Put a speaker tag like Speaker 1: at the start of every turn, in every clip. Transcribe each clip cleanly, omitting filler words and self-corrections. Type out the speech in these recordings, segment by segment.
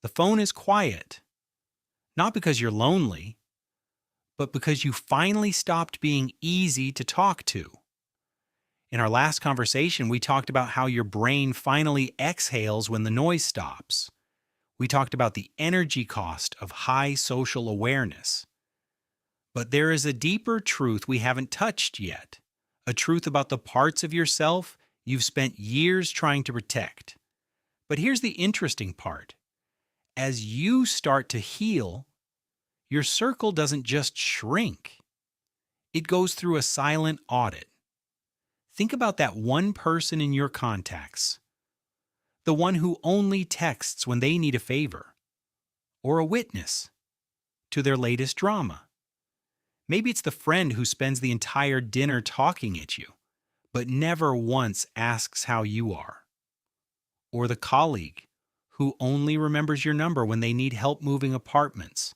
Speaker 1: The phone is quiet, not because you're lonely, but because you finally stopped being easy to talk to. In our last conversation, we talked about how your brain finally exhales when the noise stops. We talked about the energy cost of high social awareness. But there is a deeper truth we haven't touched yet, a truth about the parts of yourself you've spent years trying to protect. But here's the interesting part. As you start to heal, your circle doesn't just shrink, it goes through a silent audit. Think about that one person in your contacts, the one who only texts when they need a favor, or a witness to their latest drama. Maybe it's the friend who spends the entire dinner talking at you, but never once asks how you are. Or the colleague who only remembers your number when they need help moving apartments.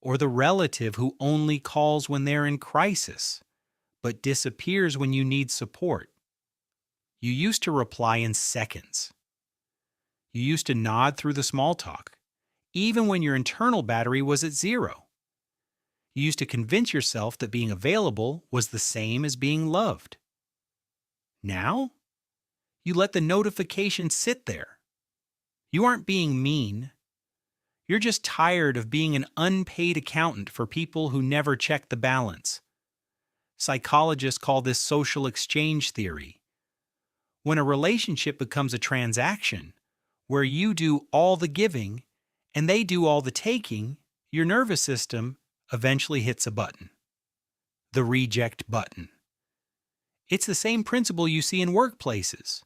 Speaker 1: Or the relative who only calls when they're in crisis, but disappears when you need support. You used to reply in seconds. You used to nod through the small talk, even when your internal battery was at zero. You used to convince yourself that being available was the same as being loved. Now, you let the notification sit there. You aren't being mean. You're just tired of being an unpaid accountant for people who never check the balance. Psychologists call this social exchange theory. When a relationship becomes a transaction, where you do all the giving and they do all the taking, your nervous system eventually hits a button. The reject button. It's the same principle you see in workplaces.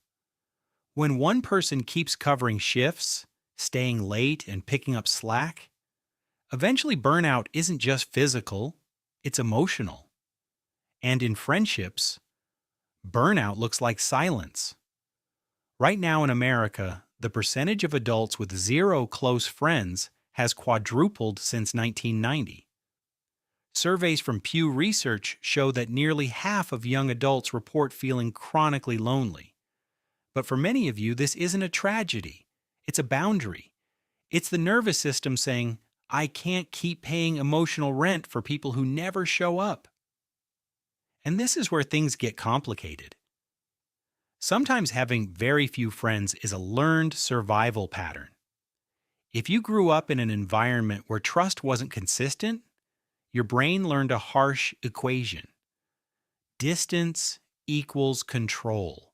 Speaker 1: When one person keeps covering shifts, staying late, and picking up slack, eventually burnout isn't just physical, it's emotional. And in friendships, burnout looks like silence. Right now in America, the percentage of adults with zero close friends has quadrupled since 1990. Surveys from Pew Research show that nearly half of young adults report feeling chronically lonely. But for many of you, this isn't a tragedy. It's a boundary. It's the nervous system saying, I can't keep paying emotional rent for people who never show up. And this is where things get complicated. Sometimes having very few friends is a learned survival pattern. If you grew up in an environment where trust wasn't consistent, your brain learned a harsh equation. Distance equals control,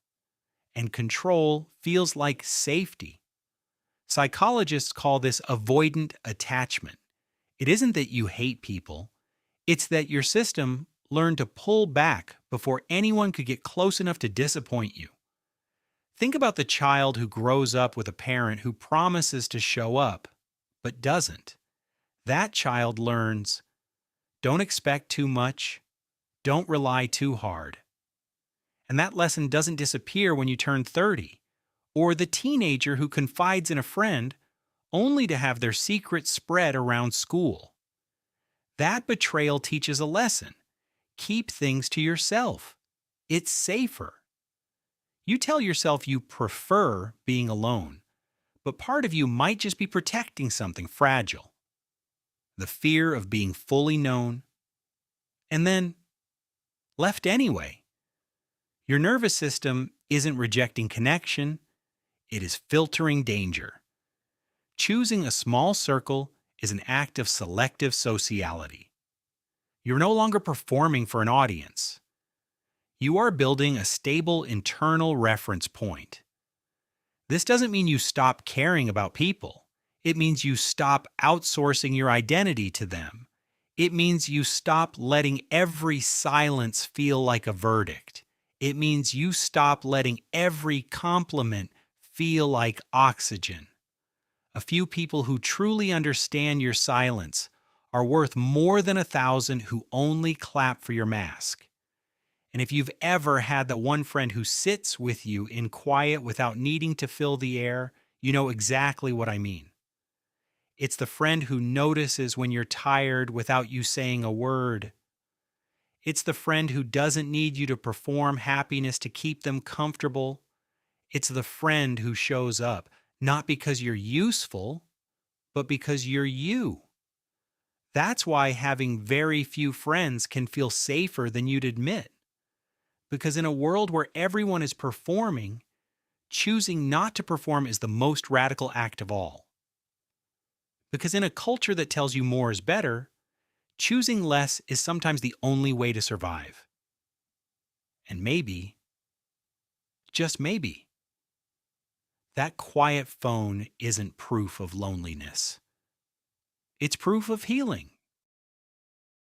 Speaker 1: and control feels like safety. Psychologists call this avoidant attachment. It isn't that you hate people, it's that your system learned to pull back before anyone could get close enough to disappoint you. Think about the child who grows up with a parent who promises to show up, but doesn't. That child learns, don't expect too much, don't rely too hard. And that lesson doesn't disappear when you turn 30. Or the teenager who confides in a friend only to have their secret spread around school. That betrayal teaches a lesson. Keep things to yourself. It's safer. You tell yourself you prefer being alone, but part of you might just be protecting something fragile. The fear of being fully known, and then left anyway. Your nervous system isn't rejecting connection, it is filtering danger. Choosing a small circle is an act of selective sociality. You're no longer performing for an audience. You are building a stable internal reference point. This doesn't mean you stop caring about people. It means you stop outsourcing your identity to them. It means you stop letting every silence feel like a verdict. It means you stop letting every compliment feel like oxygen. A few people who truly understand your silence are worth more than 1,000 who only clap for your mask. And if you've ever had that one friend who sits with you in quiet without needing to fill the air, you know exactly what I mean. It's the friend who notices when you're tired without you saying a word. It's the friend who doesn't need you to perform happiness to keep them comfortable. It's the friend who shows up, not because you're useful, but because you're you. That's why having very few friends can feel safer than you'd admit. Because in a world where everyone is performing, choosing not to perform is the most radical act of all. Because in a culture that tells you more is better, choosing less is sometimes the only way to survive. And maybe, just maybe, that quiet phone isn't proof of loneliness. It's proof of healing.